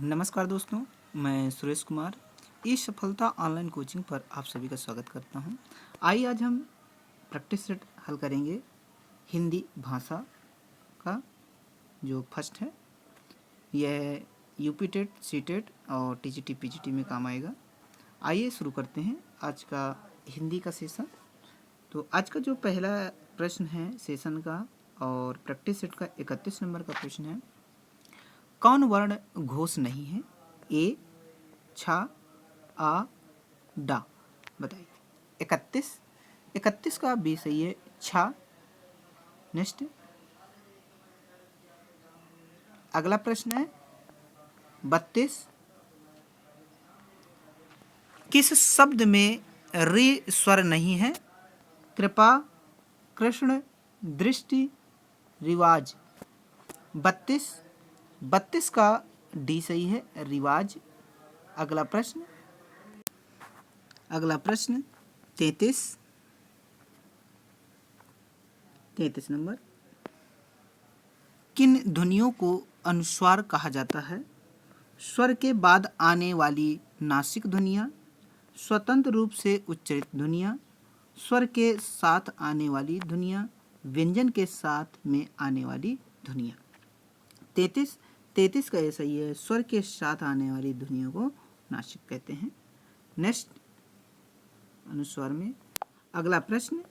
नमस्कार दोस्तों, मैं सुरेश कुमार ई सफलता ऑनलाइन कोचिंग पर आप सभी का स्वागत करता हूं। आइए आज हम प्रैक्टिस सेट हल करेंगे हिंदी भाषा का जो फर्स्ट है। यह यूपी टेट, सी टेट और टीजीटी पीजीटी में काम आएगा। आइए शुरू करते हैं आज का हिंदी का सेशन। तो आज का जो पहला प्रश्न है सेशन का और प्रैक्टिस सेट का 31 नंबर का प्रश्न है, कौन वर्ण घोष नहीं है? ए, छ, आ, डा। बताइए। 31 का बी सही है, छ। नेक्स्ट अगला प्रश्न है 32, किस शब्द में रि स्वर नहीं है? कृपा, कृष्ण, दृष्टि, रिवाज। 32 का डी सही है, रिवाज। अगला प्रश्न 33 नंबर, किन ध्वनियों को अनुस्वार कहा जाता है? स्वर के बाद आने वाली नासिक ध्वनियाँ, स्वतंत्र रूप से उच्चारित ध्वनियाँ, स्वर के साथ आने वाली ध्वनियाँ, व्यंजन के साथ में आने वाली ध्वनियाँ। 33 का ये सही है, स्वर के साथ आने वाली ध्वनियों को नासिक कहते हैं। नेक्स्ट अनुस्वार में अगला प्रश्न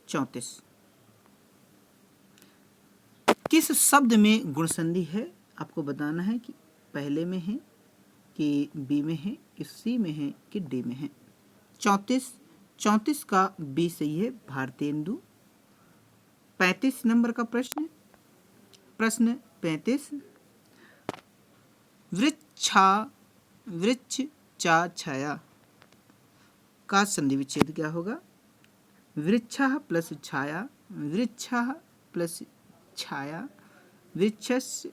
34, किस शब्द में गुण संधि है? आपको बताना है कि पहले में है कि बी में है कि सी में है कि डी में है। 34 का बी सही है, भारतेंदु। 35 नंबर का प्रश्न 35, वृक्ष चा छाया का संधि विच्छेद क्या होगा? वृक्षः प्लस छाया, वृक्षः प्लस छाया, वृक्षस्य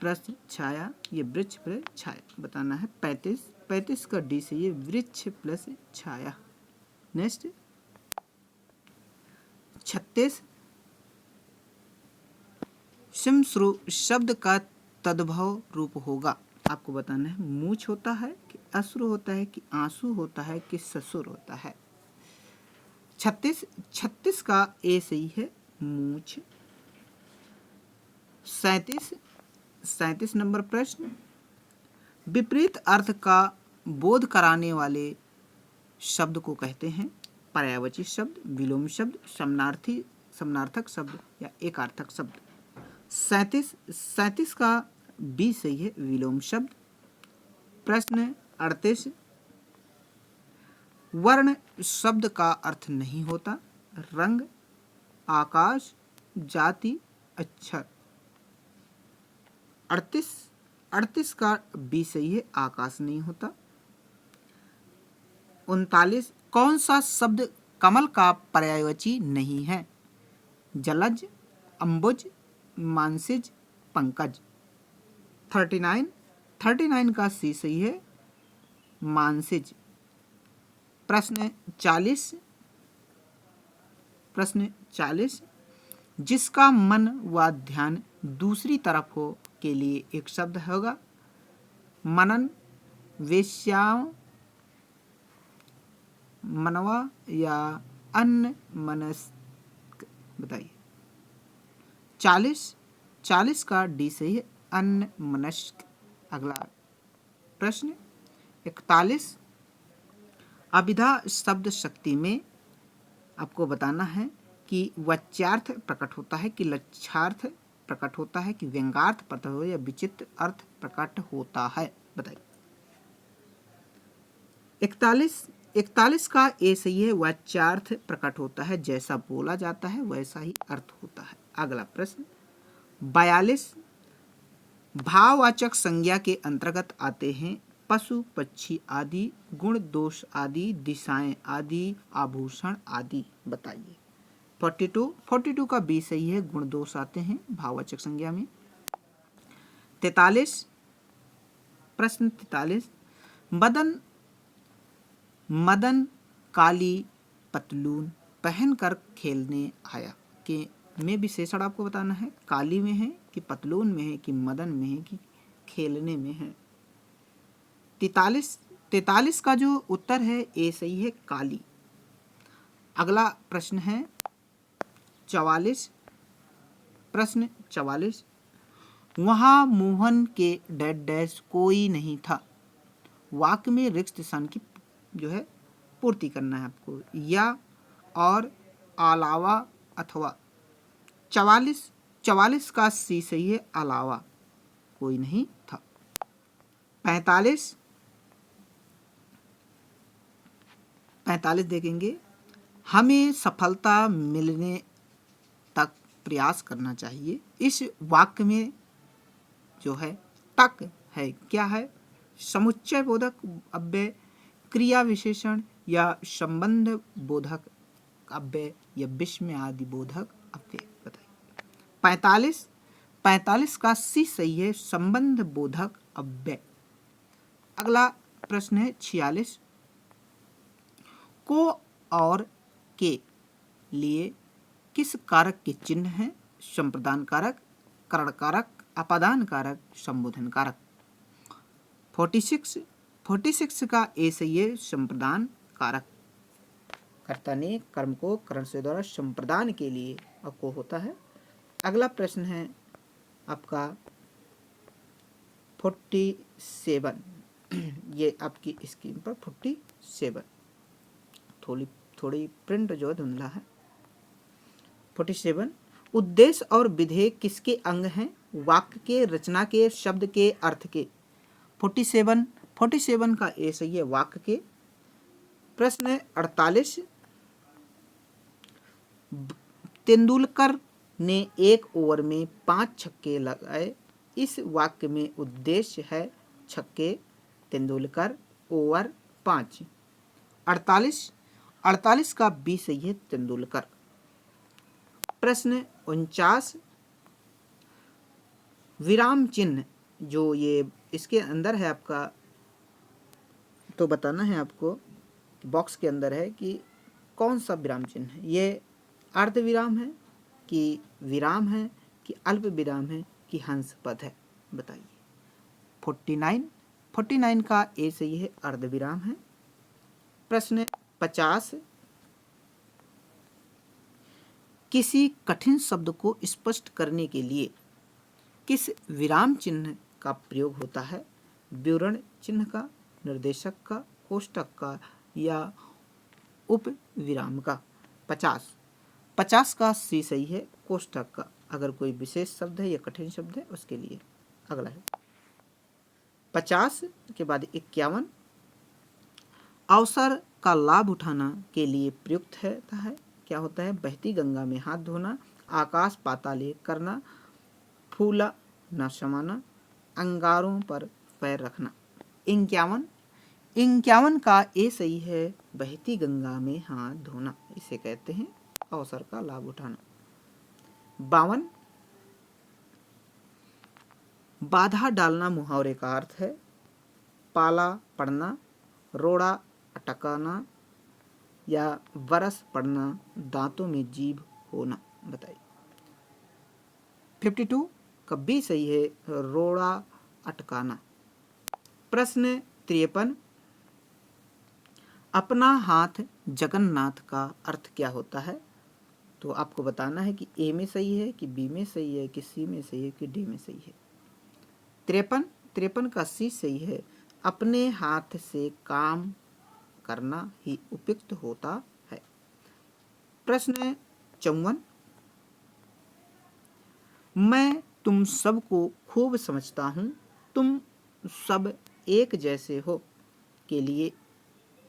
प्लस छाया, ये वृक्ष प्लस छाया बताना है। 35 का डी से ये वृक्ष प्लस छाया। नेक्स्ट 36, सिमश्रु शब्द का तद्भव रूप होगा। आपको बताना है मूछ होता है कि अश्रु होता है कि आंसू होता है कि ससुर होता है। 36 का ए सही है, मूछ। 37 नंबर प्रश्न, विपरीत अर्थ का बोध कराने वाले शब्द को कहते हैं? पर्यायवाची शब्द, विलोम शब्द, समानार्थक शब्द या एकार्थक शब्द। 37 का बी सही है, विलोम शब्द। प्रश्न 38, वर्ण शब्द का अर्थ नहीं होता? रंग, आकाश, जाति, अक्षर। 38 का बी सही है, आकाश नहीं होता। 39, कौन सा शब्द कमल का पर्यायवाची नहीं है? जलज, अंबुज, मानसिज, पंकज। 39 का सी सही है, मानसिज। प्रश्न 40, जिसका मन व ध्यान दूसरी तरफ हो के लिए एक शब्द होगा? मनन, वेश्याओं, मनवा या अन्य मनस्क। बताइए। 40 का डी सही है, अन्य मनस्क। अगला प्रश्न 41, अभिधा शब्द शक्ति में आपको बताना है कि वाच्यार्थ प्रकट होता है कि लक्ष्यार्थ प्रकट होता है कि व्यंग्यार्थ प्रकट हो या विचित्र अर्थ प्रकट होता है। बताइए। 41 का ए सही है, वाच्यार्थ प्रकट होता है, जैसा बोला जाता है वैसा ही अर्थ होता है। अगला प्रश्न 42, भाववाचक संज्ञा के अंतर्गत आते हैं पशु, पक्षी आदि, गुण, दोष आदि, दिशाएं आदि, आभूषण आदि। बताइए। 42 का बी सही है, गुण दोष आते हैं भाववाचक संज्ञा में। 43, प्रश्न 43, मदन काली पतलून पहनकर खेलने आया के में विशेषण आपको बताना है, काली में है कि पतलून में है कि मदन में है कि खेलने में है। 43 का जो उत्तर है ए सही है, काली। अगला प्रश्न है 44। प्रश्न 44, वहां मोहन के डैड डैश कोई नहीं था। वाक्य में रिक्त स्थान की जो है पूर्ति करना है आपको, या और अलावा अथवा। 44 का सी सही है, अलावा कोई नहीं था। 45 देखेंगे, हमें सफलता मिलने तक प्रयास करना चाहिए। इस वाक्य में जो है तक है, क्या है? समुच्चय बोधक अव्यय, क्रिया विशेषण या संबंध बोधक अव्यय या विस्मय आदि बोधक अव्यय। बताइए। 45 का सी सही है, संबंध बोधक अव्यय। अगला प्रश्न है 46, को और के लिए किस कारक के चिन्ह हैं? संप्रदान कारक, करण कारक, अपादान कारक, संबोधन कारक। 46 का ए सही है, संप्रदान कारक। कर्ता ने कर्म को करण से द्वारा संप्रदान के लिए आपको होता है। अगला प्रश्न है आपका 47। ये आपकी स्क्रीन पर 47, थोड़ी प्रिंट जो है धुंधला है। 47, उद्देश्य और विधेय किसके अंग हैं? वाक्य के, रचना के, शब्द के, अर्थ के। 47 का ए सही है, वाक्य के। प्रश्न 48, तेंदुलकर ने एक ओवर में 5 छक्के लगाए। इस वाक्य में उद्देश्य है छक्के, तेंदुलकर, ओवर 5। 48 का बी सही है, तेंदुलकर। प्रश्न 49, विराम चिन्ह जो ये इसके अंदर है आपका, तो बताना है आपको, बॉक्स के अंदर है कि कौन सा विराम चिन्ह है। ये अर्ध विराम है कि विराम है कि अल्प विराम है कि हंस पद है? बताइए। 49 का ए सही है, अर्ध विराम है। प्रश्न 50, किसी कठिन शब्द को स्पष्ट करने के लिए किस विराम चिन्ह का प्रयोग होता है? विवरण चिन्ह का, निर्देशक का, कोष्टक का या उप विराम का? 50 का सी सही है, कोष्टक का। अगर कोई विशेष शब्द है या कठिन शब्द है उसके लिए। अगला है 50 के बाद 51, अवसर का लाभ उठाना के लिए प्रयुक्त है क्या होता है? बहती गंगा में हाथ धोना, आकाश पाताल एक करना, फूला न समाना, अंगारों पर पैर रखना। 51 का ए सही है, बहती गंगा में हाथ धोना, इसे कहते हैं अवसर का लाभ उठाना। 52, बाधा डालना मुहावरे का अर्थ है पाला पड़ना, रोड़ा अटकाना या बरस पड़ना, दांतों में जीभ होना। बताइए। 52 का बी सही है, रोड़ा अटकाना। प्रश्न 53, अपना हाथ जगन्नाथ का अर्थ क्या होता है? तो आपको बताना है कि ए में सही है कि बी में सही है कि सी में सही है कि डी में सही है। 53 का सी सही है, अपने हाथ से काम करना ही उपयुक्त होता है। प्रश्न 54, मैं तुम सबको खूब समझता हूँ, तुम सब एक जैसे हो के लिए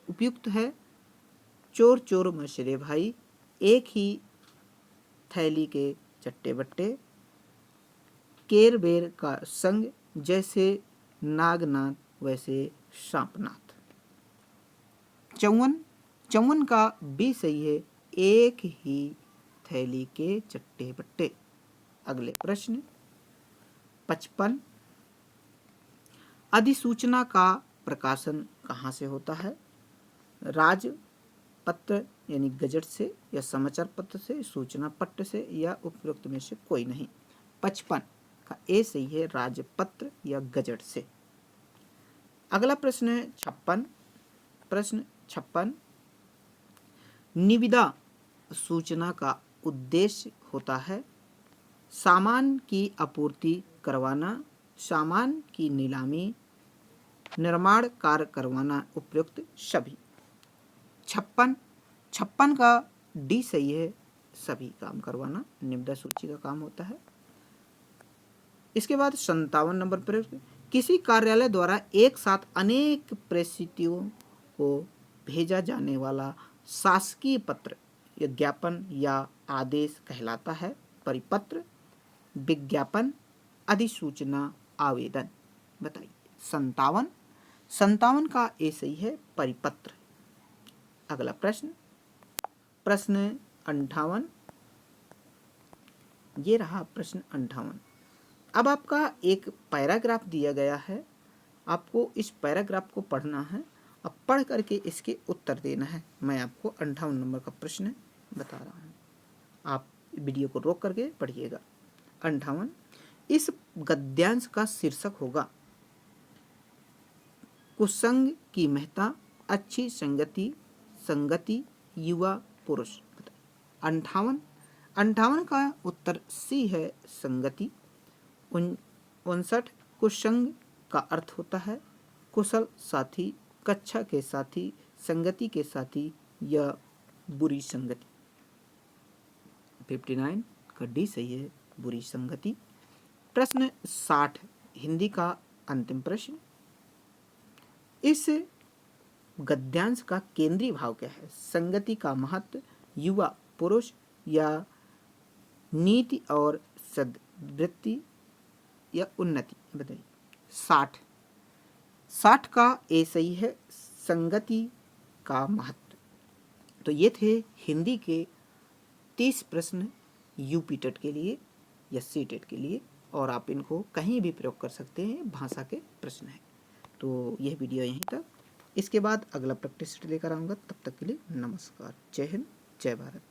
उपयुक्त है चोर चोर मशरे भाई, एक ही थैली के चट्टे बट्टे, केर बेर का संग, जैसे नागनाथ वैसे सांपनाथ। 54 का बी सही है, एक ही थैली के चट्टे बट्टे। अगले प्रश्न 55, अधिसूचना का प्रकाशन कहाँ से होता है? राजपत्र यानी गजट से या समाचार पत्र से, सूचना पत्र से या उपरोक्त में से कोई नहीं। 55 का ए सही है, राजपत्र या गजट से। अगला प्रश्न है 56। प्रश्न 56, निविदा सूचना का उद्देश्य होता है सामान की आपूर्ति करवाना, सामान की नीलामी, निर्माण कार्य करवाना, उपयुक्त सभी। 56 का डी सही है, सभी काम करवाना निविदा सूची का काम होता है। इसके बाद 57 नंबर प्रश्न, किसी कार्यालय द्वारा एक साथ अनेक प्रेषितों को भेजा जाने वाला शासकीय पत्र या ज्ञापन या आदेश कहलाता है परिपत्र, विज्ञापन, अधिसूचना, आवेदन। बताइए। 57 का ए सही है, परिपत्र। अगला प्रश्न, प्रश्न 58, ये रहा प्रश्न 58। अब आपका एक पैराग्राफ दिया गया है, आपको इस पैराग्राफ को पढ़ना है, अब पढ़ करके इसके उत्तर देना है। मैं आपको 58 नंबर का प्रश्न बता रहा हूँ, आप वीडियो को रोक करके पढ़िएगा। 58, इस गद्यांश का शीर्षक होगा कुसंग की महत्ता, अच्छी संगति, संगति, युवा पुरुष। 58 का उत्तर सी है, संगति। 59, कुसंग का अर्थ होता है कुशल साथी, कक्षा के साथी, संगति के साथी या बुरी संगति। 59 का डी सही है, बुरी संगति। प्रश्न 60, हिंदी का अंतिम प्रश्न, इस गद्यांश का केंद्रीय भाव क्या है? संगति का महत्व, युवा पुरुष या नीति और सद्वृत्ति या उन्नति। बताइए। 60 का ए सही है, संगति का महत्व। तो ये थे हिंदी के 30 प्रश्न यूपी टेट के लिए या सी टेट के लिए, और आप इनको कहीं भी प्रयोग कर सकते हैं, भाषा के प्रश्न हैं। तो यह वीडियो यहीं तक, इसके बाद अगला प्रैक्टिस लेकर आऊँगा। तब तक के लिए नमस्कार, जय हिंद, जय भारत।